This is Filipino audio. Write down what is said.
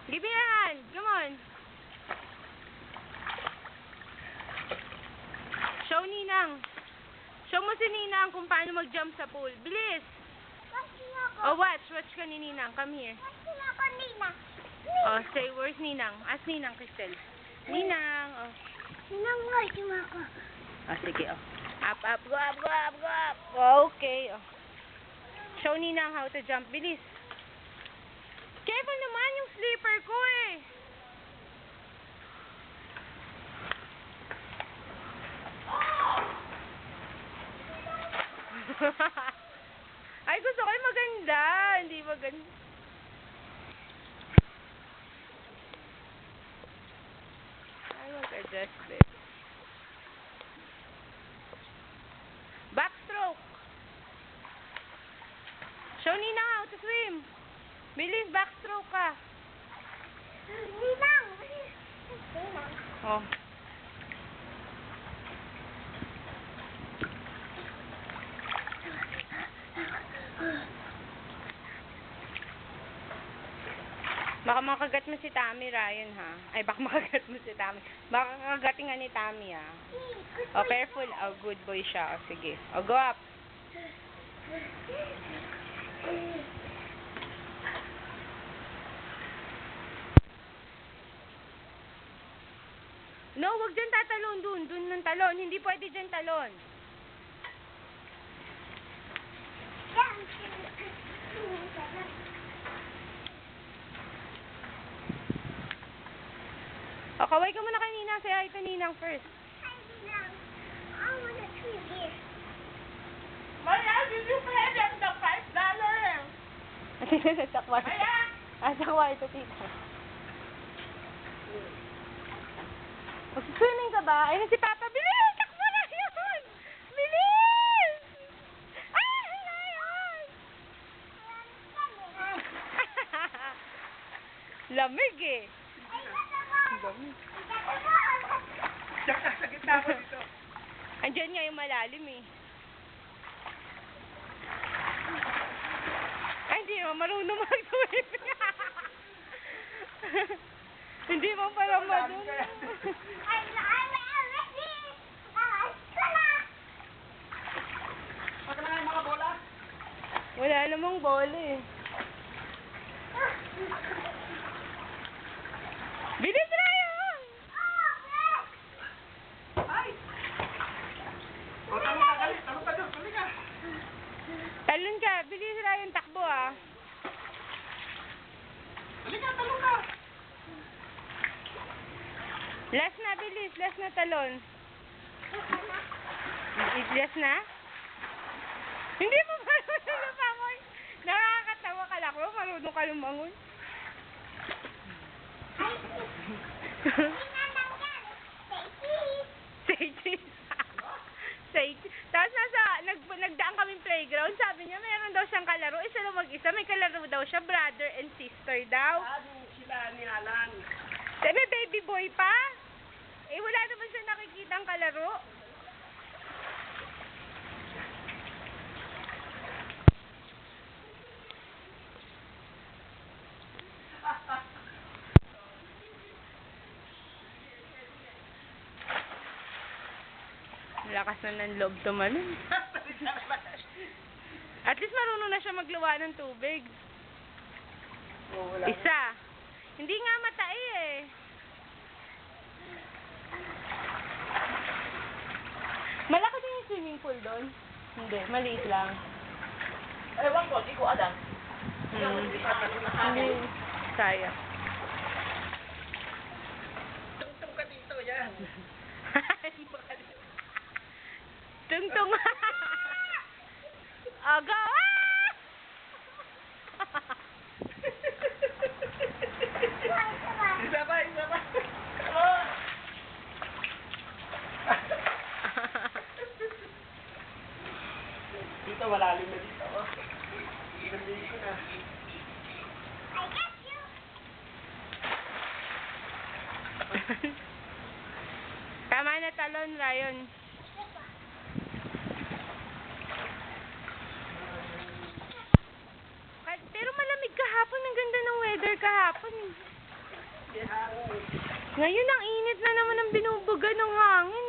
Give me your hand. Come on. Show Ninang. Show mo si Ninang kung paano mag-jump sa pool. Bilis. Oh, watch. Watch ka ni Ninang. Come here. Oh, say, where's Ninang? Ask Ninang, Crystal. Ninang. Oh. Ninang, where's ako? Oh, sige. Oh. Up, up. Go up, go up, go up. Okay. Oh. Show Ninang how to jump. Bilis. Careful naman yung slipper ko eh. Ay, gusto ko yung maganda. Hindi maganda. Ay, mag-adjust it. Backstroke. Show Ninang how to swim. Bilis, backstroke ka. Ninang! Oh. Baka makagat mo si Tammy, Ryan, ha? Ay, baka makagat mo si Tammy. Baka kakagating nga ni Tammy, ha? Oh, careful. Oh, good boy siya. Oh, sige. Oh, go up. No, wag dyan tatalon. Dun ng talon. Hindi pwede dyan talon. O, kaway ka muna kay Ninang. Say hi to Ninang first. Hi, Ninang. I want to swim here. Maya, did you pay them the $5? Sa kwarto. Maya! Sa kwarto, tita. Mag-swimming ka ba? Ayun si Papa. Bilis! Takbo na yun! Bilis! Ay! Ayun! Lamig eh. Lamig. Diyan ka sa gitna ko dito. Andyan nga yung malalim eh. Ay, hindi mo marunong mag-swimming. Hindi mo pala marunong. Pagka na yung mga bola. Wala namang bola eh. Bilis, Ryan! Ay! O, talong ka, galit. Talong ka doon. Tuloy ka. Talon ka. Bilis, Ryan. Takbo ah. Tuloy ka, talong ka. Last na, bilis. Last na talon. Last na? Hindi mo marunong lumangoy. Nakakatawa ka lang. Marunong ka lumangoy. Say cheese. Say cheese. Tapos nagdaan kaming playground. Sabi niya, mayroon daw siyang kalaro. Isa lang mag-isa. May kalaro daw siya. Brother and sister daw. Sila ni Alan. May baby boy pa? Eh, wala naman siya nakikitang kalaro. Lakas na ng loob tumalon. At least marunong na siya magluwa ng tubig. Oh, wala. Isa. Hindi nga matai eh. Malaki din yung swimming pool doon? Hindi, maliit lang. Ewan ko, di ko alam. Hindi. Sayang. Tungtong ka dito, yan. Tungtong. Aga. Isa pa, isa pa. Oh. Dito, malalim na dito. Oh. Inamig ko na. Tama na talon, Ryan. Pero malamig kahapon. Ang ganda ng weather kahapon. Ngayon ang init na naman ang binubuga ng hangin